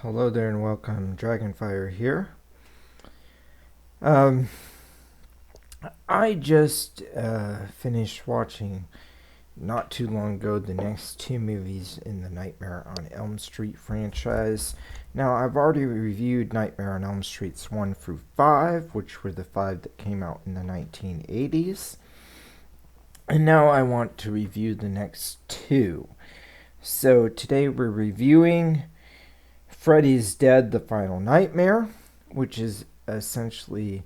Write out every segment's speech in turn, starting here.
Hello there and welcome. Dragonfire here. Um, I just finished watching not too long ago the next two movies in the Nightmare on Elm Street franchise. Now, I've already reviewed Nightmare on Elm Streets 1 through 5, which were the five that came out in the 1980s. And now I want to review the next two. So today we're reviewing Freddy's Dead, The Final Nightmare, which is essentially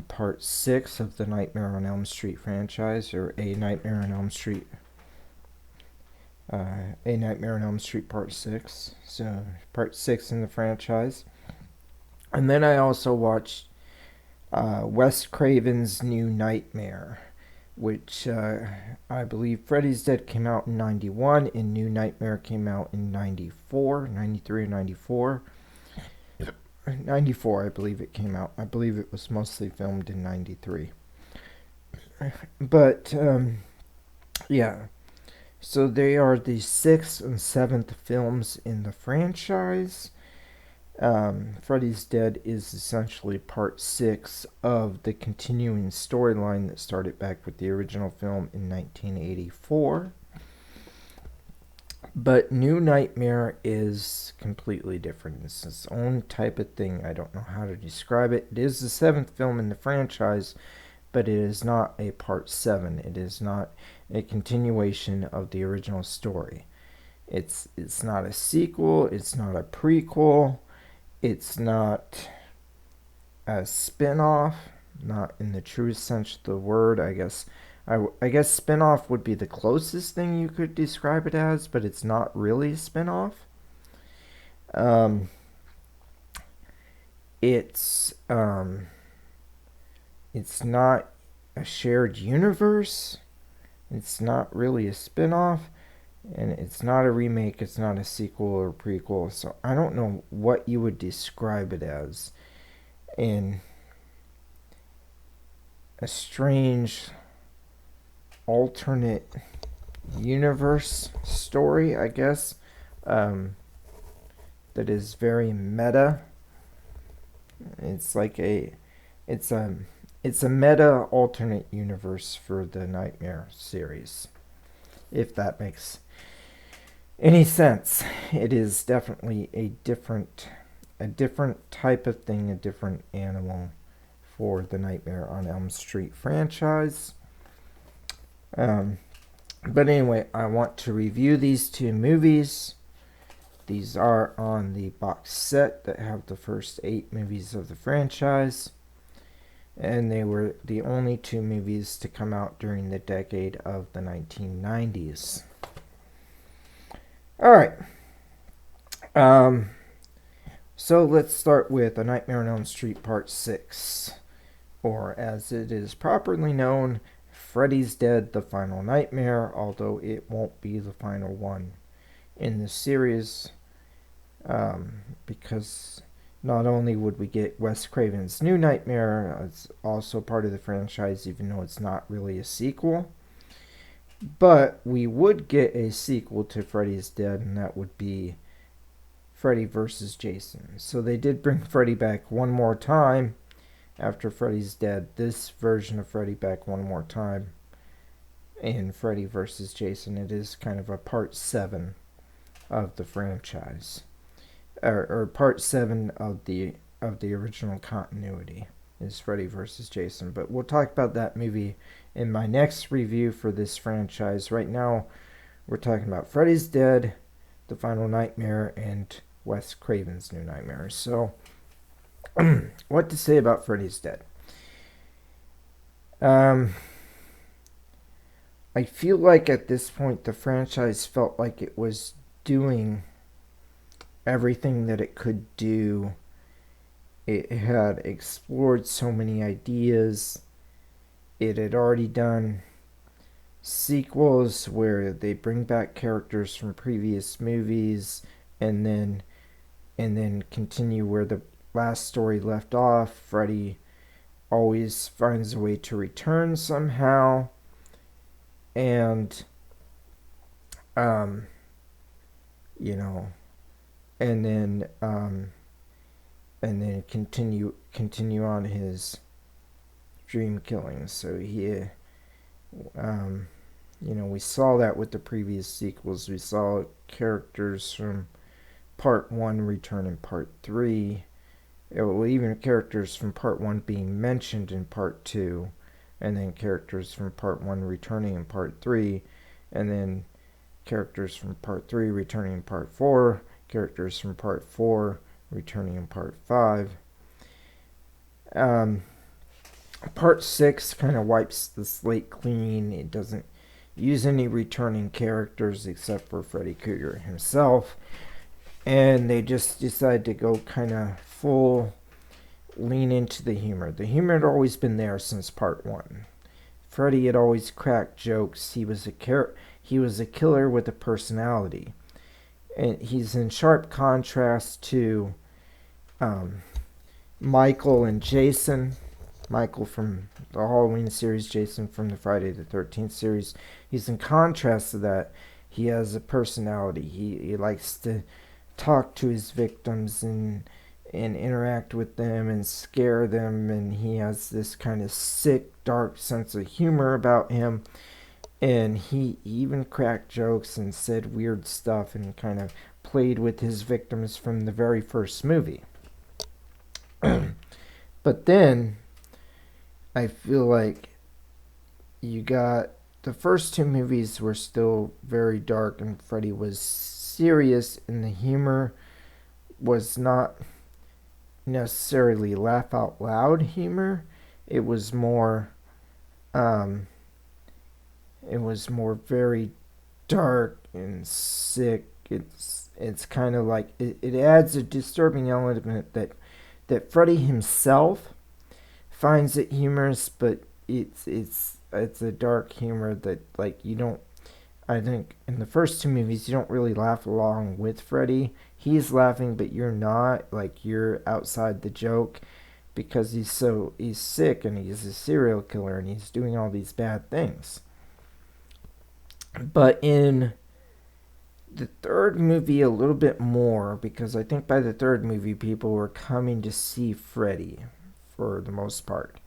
part 6 of the Nightmare on Elm Street franchise, or A Nightmare on Elm Street. A Nightmare on Elm Street Part 6. So, part 6 in the franchise. And then I also watched Wes Craven's New Nightmare, which I believe Freddy's Dead came out in 91 and New Nightmare came out in 94, 93 or 94. 94, I believe it came out. I believe it was mostly filmed in 93. But, yeah. So they are the 6th and 7th films in the franchise. Freddy's Dead is essentially part 6 of the continuing storyline that started back with the original film in 1984. But New Nightmare is completely different. It's its own type of thing. I don't know how to describe it. It is the 7th film in the franchise, but it is not a part 7. It is not a continuation of the original story. It's not a sequel. It's not a prequel. It's not a spin-off, not in the truest sense of the word. I guess spin-off would be the closest thing you could describe it as, but it's not really a spin-off. It's not a shared universe. It's not really a spin-off. And it's not a remake, it's not a sequel or prequel, so I don't know what you would describe it as. In a strange alternate universe story, I guess, that is very meta. It's a meta alternate universe for the Nightmare series, if that makes any sense. It is definitely a different type of thing, a different animal for the Nightmare on Elm Street franchise. But anyway, I want to review these two movies. These are on the box set that have the first 8 movies of the franchise. And they were the only 2 movies to come out during the decade of the 1990s. Alright. So let's start with A Nightmare on Elm Street Part 6. Or as it is properly known, Freddy's Dead, The Final Nightmare, although it won't be the final one in the series. Because not only would we get Wes Craven's New Nightmare, it's also part of the franchise, even though it's not really a sequel. But we would get a sequel to Freddy's Dead, and that would be Freddy vs. Jason. So they did bring Freddy back one more time after Freddy's Dead. This version of Freddy back one more time in Freddy vs. Jason. It is kind of a part 7 of the franchise. Or part 7 of the original continuity is Freddy vs. Jason. But we'll talk about that movie in my next review for this franchise. Right now, we're talking about Freddy's Dead, The Final Nightmare, and Wes Craven's New Nightmare. So, what to say about Freddy's Dead? I feel like at this point the franchise felt like it was doing everything that it could do. It had explored so many ideas. It had already done sequels where they bring back characters from previous movies and then continue where the last story left off. Freddy always finds a way to return somehow. And you know, and then continue on his dream killings. So he, we saw that with the previous sequels. We saw characters from Part 1 return in Part 3. Well, even characters from Part 1 being mentioned in Part 2, and then characters from Part 1 returning in Part 3, and then characters from Part 3 returning in Part 4, characters from Part 4 returning in Part 5. Part 6 kind of wipes the slate clean. It doesn't use any returning characters except for Freddy Krueger himself. And they just decided to go kind of full lean into the humor. The humor had always been there since Part 1. Freddy had always cracked jokes. He was a killer with a personality. And he's in sharp contrast to Michael and Jason. Michael from the Halloween series, Jason from the Friday the 13th series. He's in contrast to that. He has a personality. He likes to talk to his victims and interact with them and scare them, and he has this kind of sick, dark sense of humor about him. And he even cracked jokes and said weird stuff and kind of played with his victims from the very first movie. But then I feel like you got the first two movies were still very dark and Freddy was serious, and the humor was not necessarily laugh out loud humor. It was more very dark and sick. It's kind of like it adds a disturbing element that Freddy himself finds it humorous, but it's a dark humor that, like, you don't. I think in the first two movies you don't really laugh along with Freddy. He's laughing, but you're not. Like, you're outside the joke because he's sick and he's a serial killer and he's doing all these bad things. But in the third movie a little bit more, because I think by the third movie people were coming to see Freddy for the most part.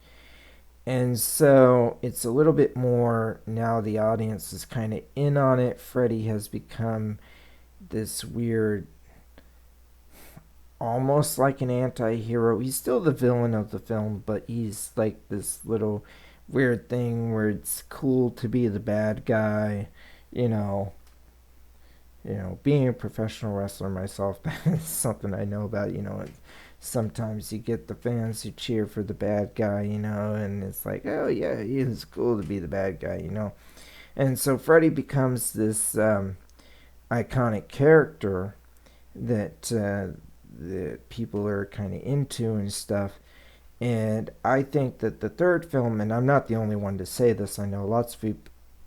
And so it's a little bit more, now the audience is kind of in on it. Freddy has become this weird, almost like an anti-hero. He's still the villain of the film, but he's like this little weird thing where it's cool to be the bad guy, being a professional wrestler myself, that's something I know about. Sometimes you get the fans who cheer for the bad guy, and it's like, oh yeah, it's cool to be the bad guy, And so Freddy becomes this iconic character that people are kind of into and stuff. And I think that the third film, and I'm not the only one to say this, I know lots of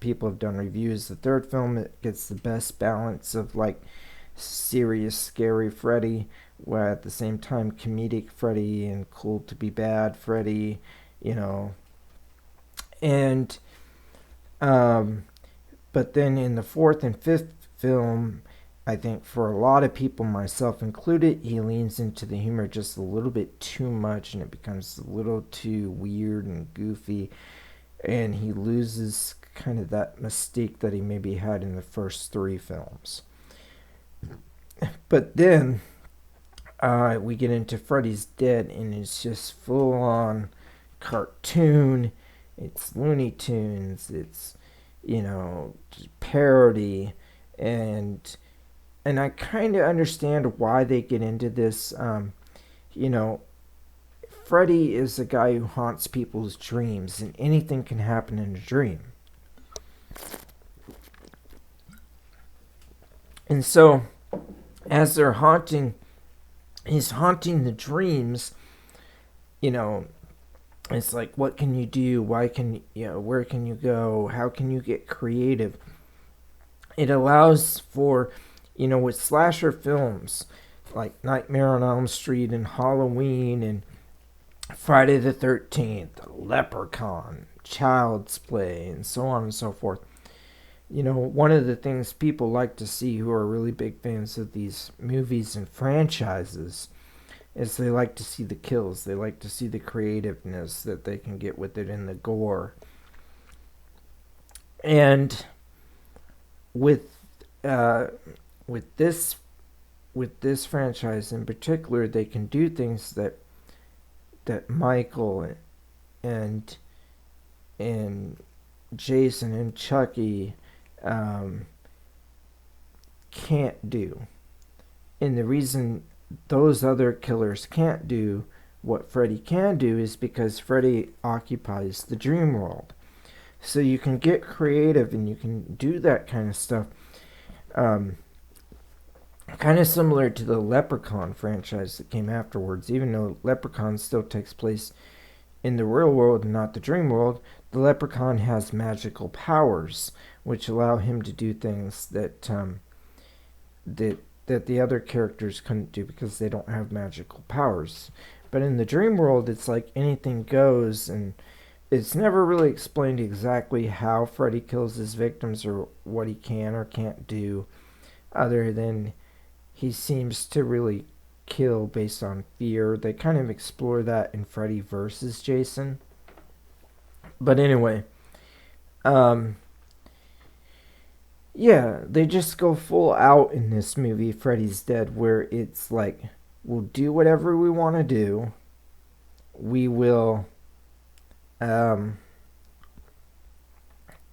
people have done reviews, the third film, it gets the best balance of like serious, scary Freddy, where at the same time comedic Freddy and cool to be bad Freddy, and but then in the fourth and fifth film, I think for a lot of people, myself included, he leans into the humor just a little bit too much, and it becomes a little too weird and goofy, and he loses kind of that mystique that he maybe had in the first three films. But then we get into Freddy's Dead, and it's just full on cartoon. It's Looney Tunes. It's parody, and I kind of understand why they get into this. Freddy is a guy who haunts people's dreams, and anything can happen in a dream. And so, as they're he's haunting the dreams, it's like, what can you do? Where can you go? How can you get creative? It allows for, with slasher films like Nightmare on Elm Street and Halloween and Friday the 13th, Leprechaun, Child's Play, and so on and so forth. one of the things people like to see who are really big fans of these movies and franchises is they like to see the kills. They like to see the creativeness that they can get with it and the gore. And with uh, with this with this franchise in particular, they can do things that Michael and and Jason and Chucky um, can't do. And the reason those other killers can't do what Freddy can do is because Freddy occupies the dream world. So you can get creative and you can do that kind of stuff. Um, Kind of similar to the Leprechaun franchise that came afterwards. Even though Leprechaun still takes place in the real world and not the dream world, the Leprechaun has magical powers, which allow him to do things that the other characters couldn't do because they don't have magical powers. But in the dream world, it's like anything goes, and it's never really explained exactly how Freddy kills his victims or what he can or can't do, other than he seems to really kill based on fear. They kind of explore that in Freddy versus Jason. But anyway, um, yeah, they just go full out in this movie, Freddy's Dead, where it's like, we'll do whatever we want to do. We will, um,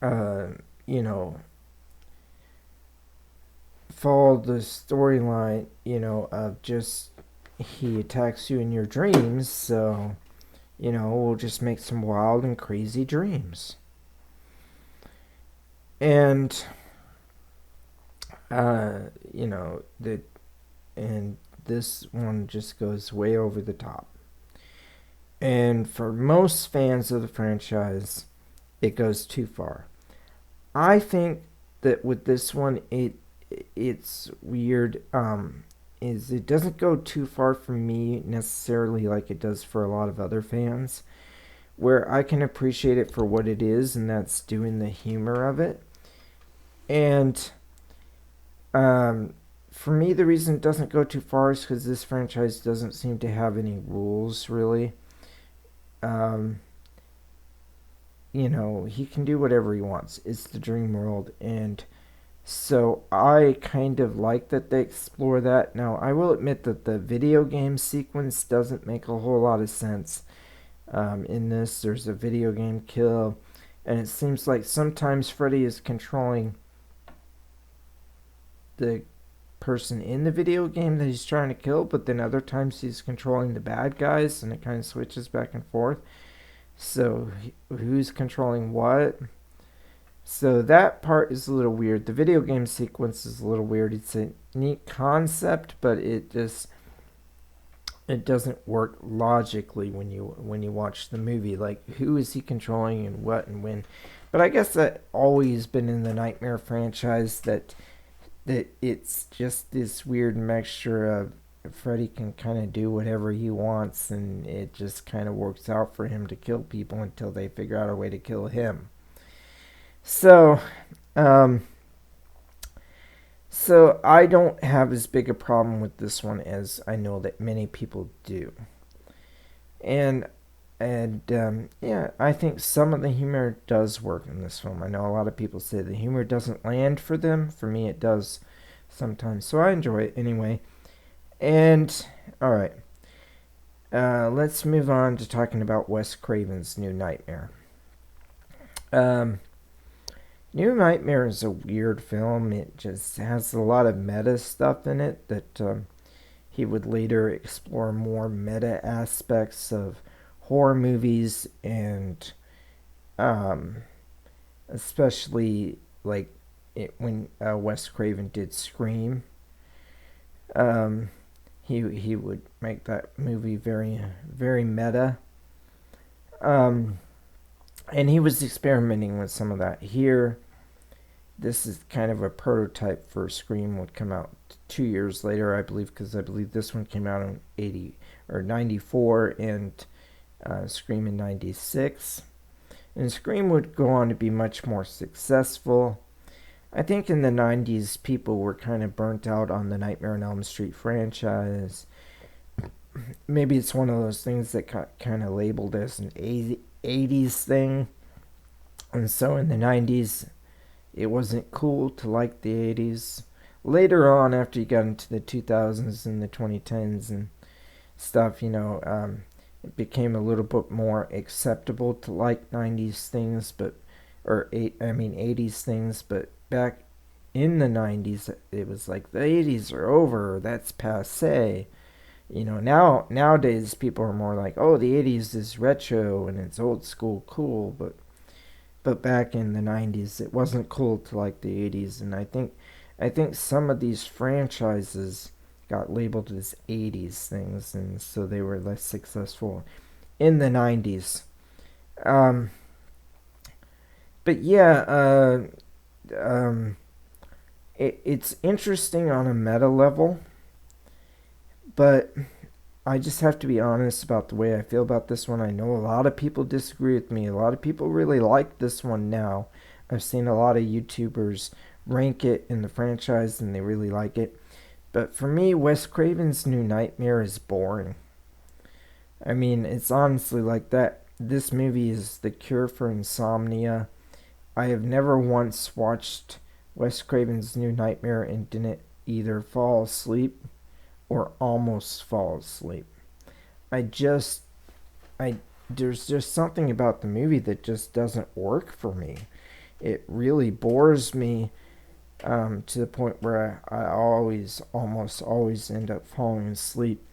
uh, you know, follow the storyline, of just he attacks you in your dreams, so, we'll just make some wild and crazy dreams. And, uh, you know, the, and this one just goes way over the top. And for most fans of the franchise, it goes too far. I think that with this one, it's weird. Is it doesn't go too far for me necessarily like it does for a lot of other fans, where I can appreciate it for what it is, and that's doing the humor of it. And for me, the reason it doesn't go too far is because this franchise doesn't seem to have any rules really. Um, he can do whatever he wants. It's the dream world, and so I kind of like that they explore that. Now, I will admit that the video game sequence doesn't make a whole lot of sense. In this, there's a video game kill, and it seems like sometimes Freddy is controlling the person in the video game that he's trying to kill, but then other times he's controlling the bad guys, and it kind of switches back and forth. So, who's controlling what? So that part is a little weird. The video game sequence is a little weird. It's a neat concept, but it doesn't work logically when you watch the movie. Like, who is he controlling and what and when? But I guess that always been in the Nightmare franchise, that it's just this weird mixture of Freddy can kind of do whatever he wants, and it just kind of works out for him to kill people until they figure out a way to kill him. So, um, so I don't have as big a problem with this one as I know that many people do. And yeah, I think some of the humor does work in this film. I know a lot of people say the humor doesn't land for them. For me, it does sometimes. So I enjoy it anyway. And all right, let's move on to talking about Wes Craven's New Nightmare. Um, New Nightmare is a weird film. It just has a lot of meta stuff in it that he would later explore more meta aspects of horror movies, and um, especially like when Wes Craven did Scream. Um, he would make that movie very very meta. Um, and he was experimenting with some of that here. This is kind of a prototype for Scream, would come out 2 years later, I believe, because I believe this one came out in 80 or 94, and Scream in 96. And Scream would go on to be much more successful. I think in the 90s, people were kind of burnt out on the Nightmare on Elm Street franchise. Maybe it's one of those things that got kind of labeled as an 80s thing. And so in the 90s, it wasn't cool to like the 80s. Later on, after you got into the 2000s and the 2010s and stuff, it became a little bit more acceptable to like 90s things, but or 80s things, but back in the 90s, it was like the 80s are over, that's passe. Nowadays people are more like, oh, the 80s is retro and it's old school cool, but back in the 90s it wasn't cool to like the 80s, and I think some of these franchises got labeled as 80s things, and so they were less successful in the 90s. Um, but yeah, it's interesting on a meta level, but I just have to be honest about the way I feel about this one. I know a lot of people disagree with me. A lot of people really like this one now. I've seen a lot of YouTubers rank it in the franchise and they really like it. But for me, Wes Craven's New Nightmare is boring. I mean, it's honestly like that. This movie is the cure for insomnia. I have never once watched Wes Craven's New Nightmare and didn't either fall asleep or almost fall asleep. I just, I, there's just something about the movie that just doesn't work for me. It really bores me to the point where I almost always end up falling asleep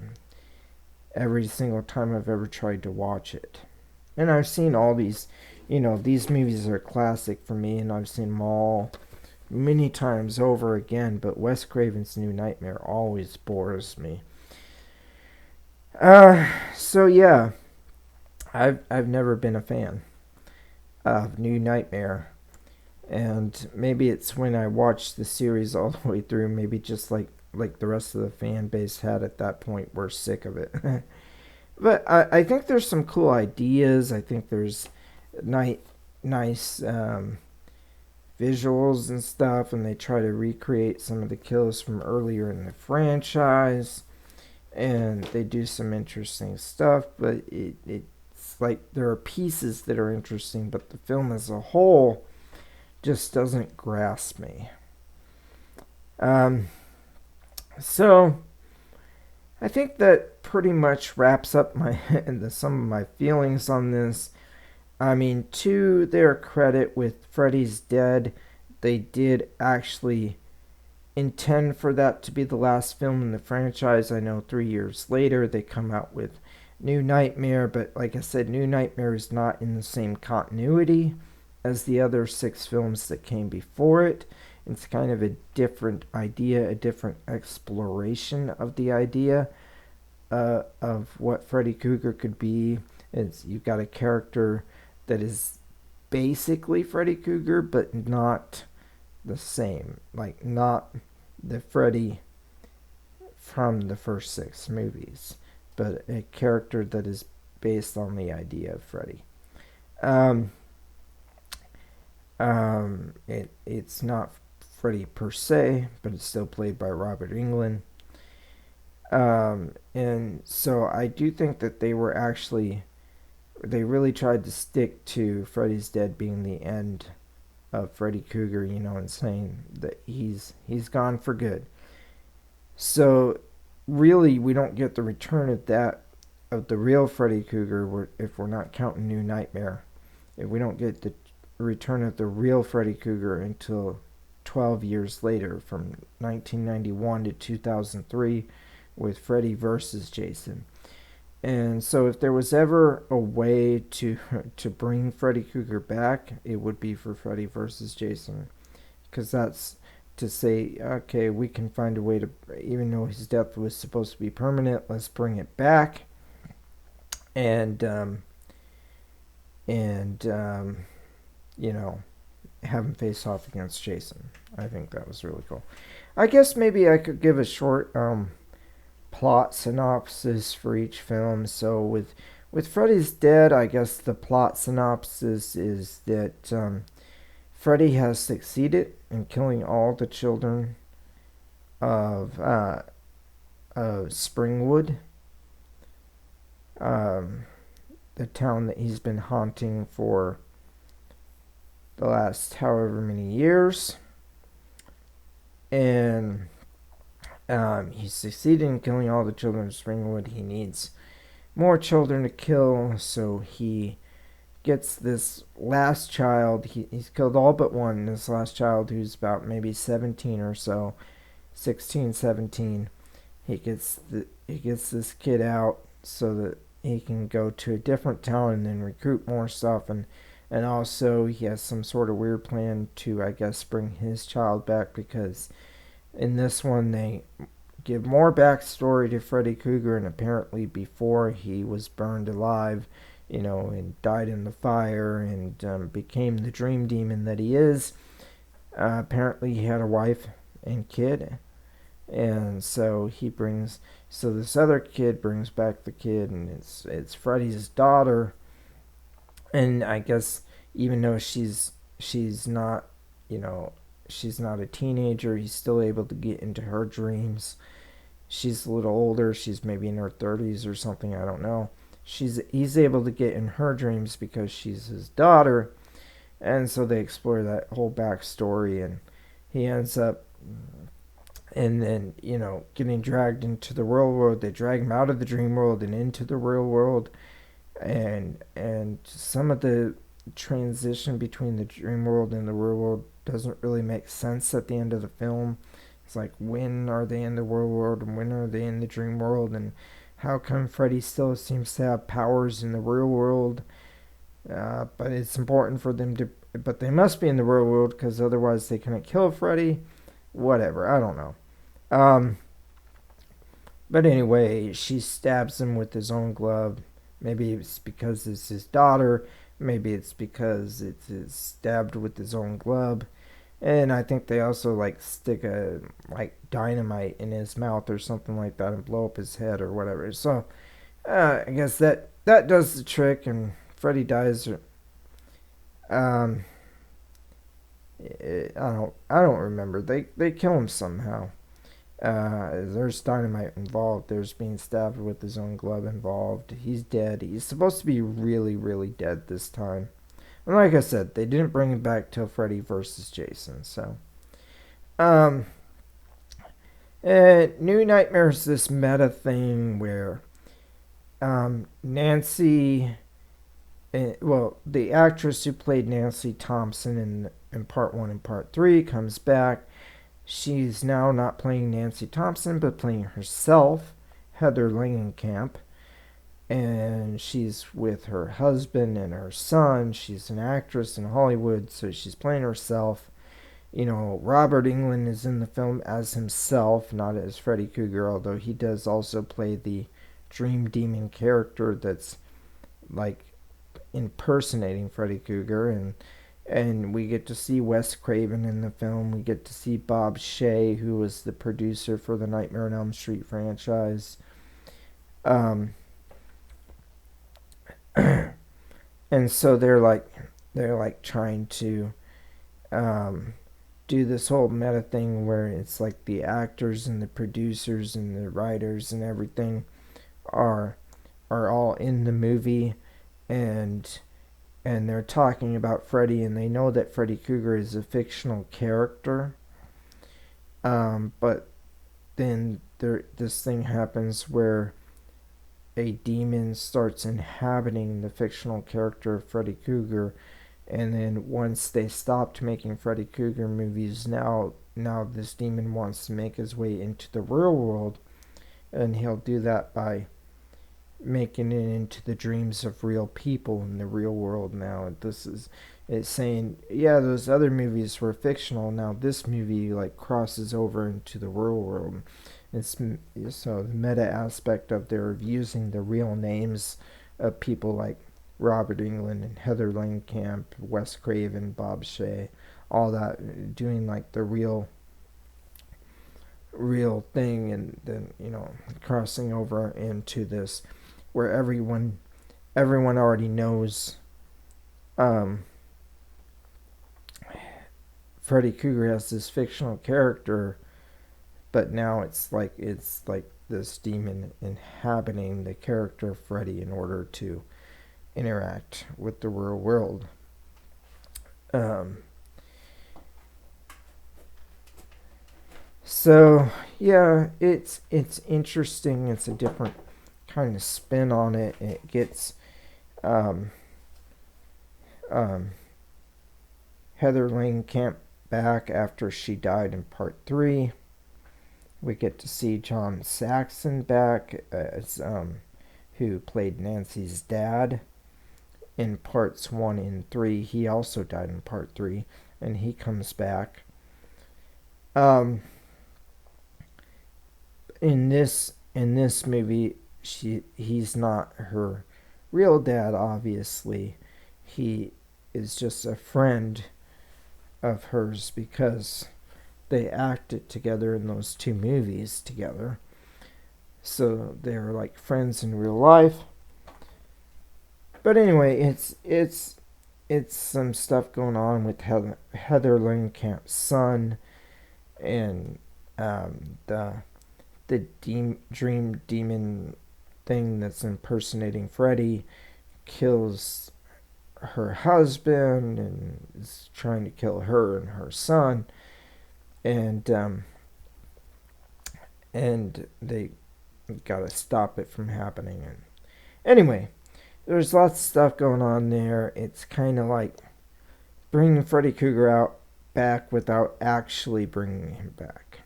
every single time I've ever tried to watch it. And I've seen all these, these movies are classic for me, and I've seen them all many times over again, but Wes Craven's New Nightmare always bores me. So yeah, I've never been a fan of New Nightmare, and maybe it's when I watched the series all the way through, maybe just like the rest of the fan base had at that point, we're sick of it. But I think there's some cool ideas. I think there's nice visuals and stuff, and they try to recreate some of the kills from earlier in the franchise, and they do some interesting stuff, but it's like there are pieces that are interesting, but the film as a whole just doesn't grasp me. So I think that pretty much wraps up some of my feelings on this. I mean, to their credit, with Freddy's Dead, they did actually intend for that to be the last film in the franchise. I know 3 years later they come out with New Nightmare, but like I said, New Nightmare is not in the same continuity as the other 6 films that came before it. It's kind of a different idea, a different exploration of the idea of what Freddy Krueger could be. You've got a character that is basically Freddy Krueger, but not the same. Like, not the Freddy from the first 6 movies, but a character that is based on the idea of Freddy. It's not Freddy per se, but it's still played by Robert Englund. And so I do think that they really tried to stick to Freddy's Dead being the end of Freddy Krueger, and saying that he's gone for good. So really, we don't get the return of the real Freddy Krueger, if we're not counting New Nightmare. If we don't get the return of the real Freddy Krueger until 12 years later, from 1991 to 2003, with Freddy versus Jason. And so if there was ever a way to bring Freddy Krueger back, it would be for Freddy versus Jason. Because that's to say, okay, we can find a way to, even though his death was supposed to be permanent, let's bring it back. And have him face off against Jason. I think that was really cool. I guess maybe I could give a short plot synopsis for each film. So with Freddy's Dead, I guess the plot synopsis is that Freddy has succeeded in killing all the children of Springwood, um, the town that he's been haunting for the last however many years. And he succeeded in killing all the children of Springwood. He needs more children to kill, so he gets this last child. He's killed all but one. This last child, who's about maybe 17 or so, 16, 17. He gets this kid out so that he can go to a different town and then recruit more stuff, and also he has some sort of weird plan to, I guess, bring his child back, because in this one they give more backstory to Freddy Krueger, and apparently before he was burned alive, and died in the fire and became the dream demon that he is. Apparently he had a wife and kid, and so this other kid brings back the kid, and it's Freddy's daughter. And I guess even though she's not, she's not a teenager, he's still able to get into her dreams. She's a little older, she's maybe in her 30s or something, I don't know. He's able to get in her dreams because she's his daughter, and so they explore that whole backstory, and he ends up, and then getting dragged into the real world. They drag him out of the dream world and into the real world, and some of the transition between the dream world and the real world doesn't really make sense at the end of the film. It's like, when are they in the real world and when are they in the dream world, and how come Freddy still seems to have powers in the real world? But it's important for them to, but they must be in the real world because otherwise they couldn't kill Freddy. Whatever, I don't know. But anyway, she stabs him with his own glove. Maybe it's because it's his daughter. Maybe it's because it's stabbed with his own glove. And I think they also stick a dynamite in his mouth or something like that and blow up his head or whatever. So I guess that does the trick, and Freddy dies. I don't remember. They kill him somehow. There's dynamite involved. There's being stabbed with his own glove involved. He's dead. He's supposed to be really, really dead this time. And like I said, they didn't bring him back till Freddy versus Jason. So, New Nightmare is this meta thing where Nancy, the actress who played Nancy Thompson in part 1 and part 3 comes back. She's now not playing Nancy Thompson, but playing herself, Heather Langenkamp. And she's with her husband and her son. She's an actress in Hollywood, so she's playing herself. Robert Englund is in the film as himself, not as Freddy Krueger, although he does also play the dream demon character that's impersonating Freddy Krueger. And we get to see Wes Craven in the film. We get to see Bob Shea, who was the producer for the Nightmare on Elm Street franchise. And so they're trying to do this whole meta thing where it's like the actors and the producers and the writers and everything are all in the movie, and they're talking about Freddy, and they know that Freddy Krueger is a fictional character, but then this thing happens where a demon starts inhabiting the fictional character of Freddy Krueger, and then once they stopped making Freddy Krueger movies, now this demon wants to make his way into the real world, and he'll do that by making it into the dreams of real people in the real world. Now it's saying, yeah, those other movies were fictional, now this movie crosses over into the real world. So the meta aspect of their using the real names of people like Robert Englund and Heather Langenkamp, Wes Craven, Bob Shea, all that, doing the real thing, and then crossing over into this where everyone Freddy Krueger as this fictional character, but now it's like this demon inhabiting the character Freddy in order to interact with the real world. So yeah, it's interesting. It's a different kind of spin on it. It gets Heather Langenkamp back after she died in part 3. We get to see John Saxon back as who played Nancy's dad in parts 1 and 3. He also died in part 3, and he comes back. In this movie, he's not her real dad, obviously. He is just a friend of hers because they acted together in those 2 movies together. So they're like friends in real life. But anyway, it's some stuff going on with Heather Langenkamp's son, and the dream demon thing that's impersonating Freddy kills her husband and is trying to kill her and her son, and they gotta stop it from happening. And anyway, there's lots of stuff going on there. It's kind of like bringing Freddy Krueger back without actually bringing him back.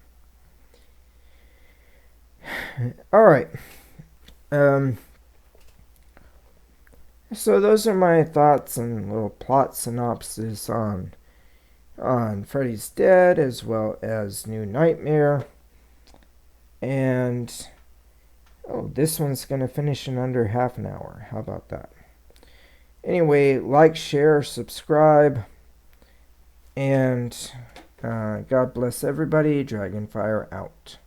All right. So those are my thoughts and little plot synopsis on Freddy's Dead as well as New Nightmare. And this one's going to finish in under half an hour. How about that? Anyway, like, share, subscribe, and God bless everybody. Dragonfire out.